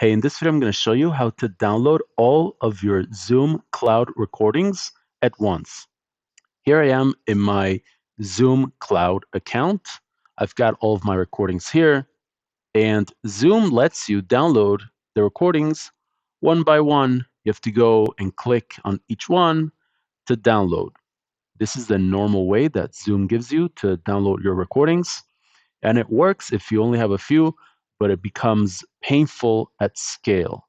Hey, in this video, I'm going to show you how to download all of your Zoom Cloud recordings at once. Here I am in my Zoom Cloud account. I've got all of my recordings here, and Zoom lets you download the recordings one by one. You have to go and click on each one to download. This is the normal way that Zoom gives you to download your recordings, and it works if you only have a few, but it becomes painful at scale.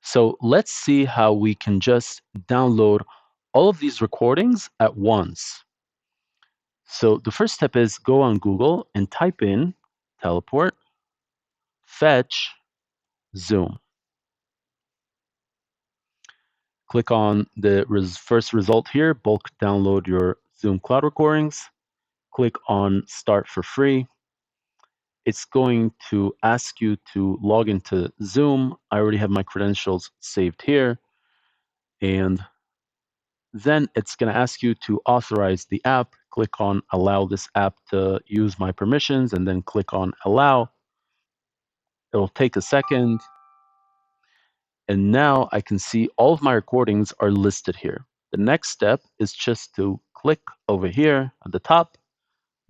So let's see how we can just download all of these recordings at once. So the first step is go on Google and type in teleport fetch Zoom. Click on the first result here, bulk download your Zoom Cloud recordings. Click on start for free. It's going to ask you to log into Zoom. I already have my credentials saved here. And then it's going to ask you to authorize the app. Click on allow this app to use my permissions and then click on allow. It'll take a second. And now I can see all of my recordings are listed here. The next step is just to click over here at the top,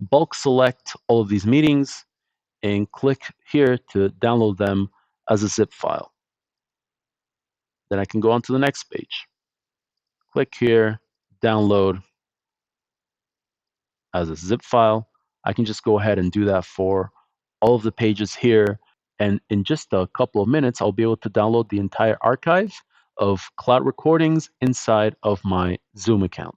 bulk select all of these meetings, and click here to download them as a zip file. Then I can go on to the next page. Click here, download as a zip file. I can just go ahead and do that for all of the pages here. And in just a couple of minutes, I'll be able to download the entire archive of cloud recordings inside of my Zoom account.